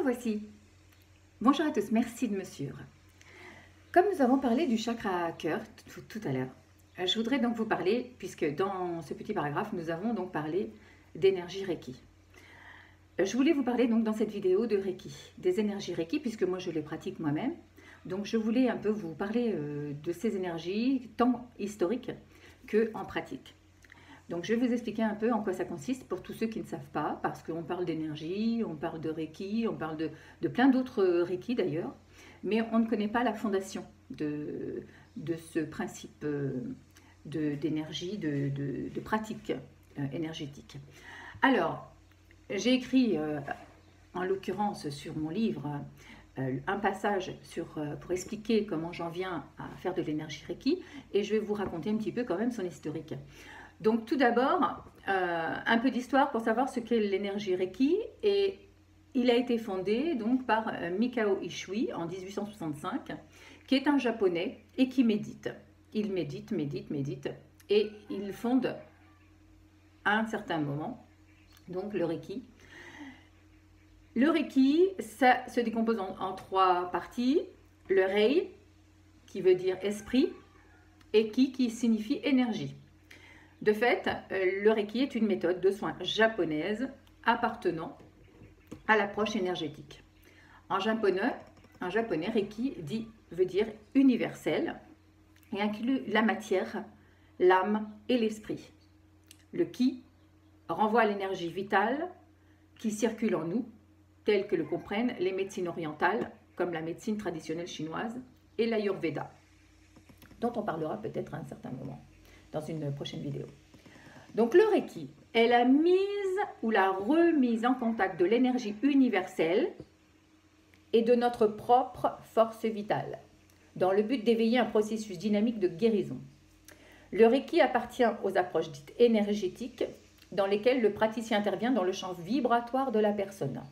revoici. Bonjour à tous, merci de me suivre. Comme nous avons parlé du chakra cœur tout à l'heure, je voudrais donc vous parler, puisque dans ce petit paragraphe, nous avons donc parlé d'énergie Reiki. Je voulais vous parler donc dans cette vidéo de Reiki, des énergies Reiki, puisque moi je les pratique moi-même. Donc je voulais un peu vous parler de ces énergies, tant historiques qu'en pratique. Donc je vais vous expliquer un peu en quoi ça consiste pour tous ceux qui ne savent pas, parce qu'on parle d'énergie, on parle de Reiki, on parle de plein d'autres Reiki d'ailleurs, mais on ne connaît pas la fondation de ce principe d'énergie, de pratique énergétique. Alors, j'ai écrit en l'occurrence sur mon livre un passage pour expliquer comment j'en viens à faire de l'énergie Reiki, et je vais vous raconter un petit peu quand même son historique. Donc tout d'abord, un peu d'histoire pour savoir ce qu'est l'énergie Reiki. Et il a été fondé donc par Mikao Ishui en 1865, qui est un japonais et qui médite. Il médite, et il fonde à un certain moment donc le Reiki. Le Reiki, ça se décompose en trois parties. Le Rei, qui veut dire esprit, et Ki, qui signifie énergie. De fait, le Reiki est une méthode de soins japonaise appartenant à l'approche énergétique. En japonais, Reiki veut dire universel et inclut la matière, l'âme et l'esprit. Le Ki renvoie à l'énergie vitale qui circule en nous, telle que le comprennent les médecines orientales, comme la médecine traditionnelle chinoise et l'Ayurveda, dont on parlera peut-être à un certain moment dans une prochaine vidéo. Donc le Reiki est la mise ou la remise en contact de l'énergie universelle et de notre propre force vitale, dans le but d'éveiller un processus dynamique de guérison. Le Reiki appartient aux approches dites énergétiques, dans lesquelles le praticien intervient dans le champ vibratoire de la personne.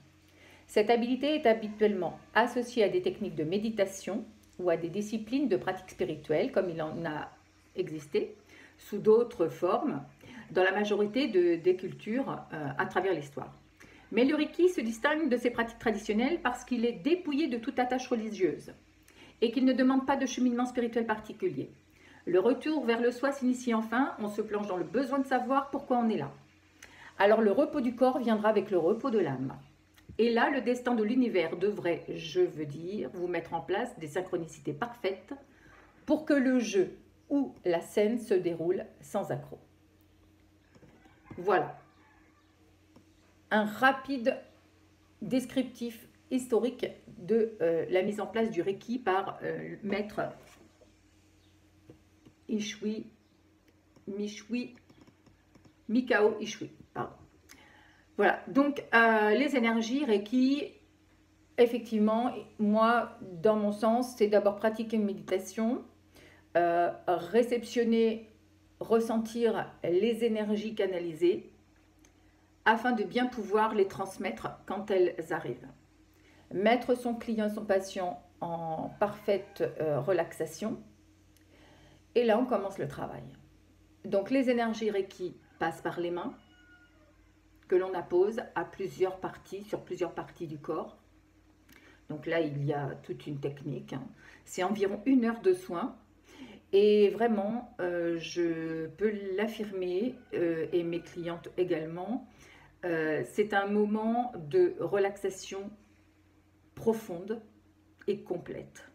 Cette habilité est habituellement associée à des techniques de méditation ou à des disciplines de pratique spirituelle, comme il en a existé, sous d'autres formes, dans la majorité des cultures à travers l'histoire. Mais le Reiki se distingue de ses pratiques traditionnelles parce qu'il est dépouillé de toute attache religieuse et qu'il ne demande pas de cheminement spirituel particulier. Le retour vers le soi s'initie enfin, on se plonge dans le besoin de savoir pourquoi on est là. Alors le repos du corps viendra avec le repos de l'âme. Et là, le destin de l'univers devrait, je veux dire, vous mettre en place des synchronicités parfaites pour que le jeu ou la scène se déroule sans accroc. Voilà. Un rapide descriptif historique de la mise en place du Reiki par maître Mikao Ishui. Pardon. Voilà, donc les énergies Reiki, effectivement, moi, dans mon sens, c'est d'abord pratiquer une méditation, réceptionner, ressentir les énergies canalisées, afin de bien pouvoir les transmettre quand elles arrivent. Mettre son client, son patient en parfaite relaxation. Et là, on commence le travail. Donc, les énergies Reiki passent par les mains, que l'on appose à plusieurs parties, sur plusieurs parties du corps. Donc là, il y a toute une technique. C'est environ 1 heure de soin. Et vraiment, je peux l'affirmer, et mes clientes également, c'est un moment de relaxation profonde et complète.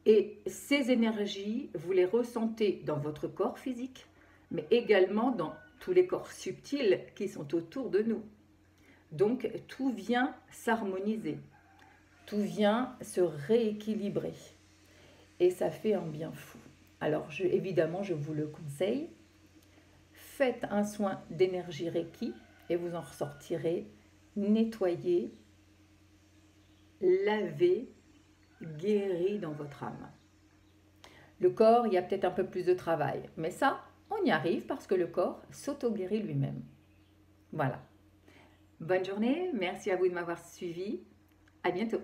Et ces énergies, vous les ressentez dans votre corps physique, mais également dans tous les corps subtils qui sont autour de nous. Donc, tout vient s'harmoniser, tout vient se rééquilibrer. Et ça fait un bien fou. Alors, évidemment, je vous le conseille. Faites un soin d'énergie Reiki et vous en ressortirez nettoyé, lavé, guéri dans votre âme. Le corps, il y a peut-être un peu plus de travail, mais ça, on y arrive parce que le corps s'auto-guérit lui-même. Voilà. Bonne journée, merci à vous de m'avoir suivi. À bientôt.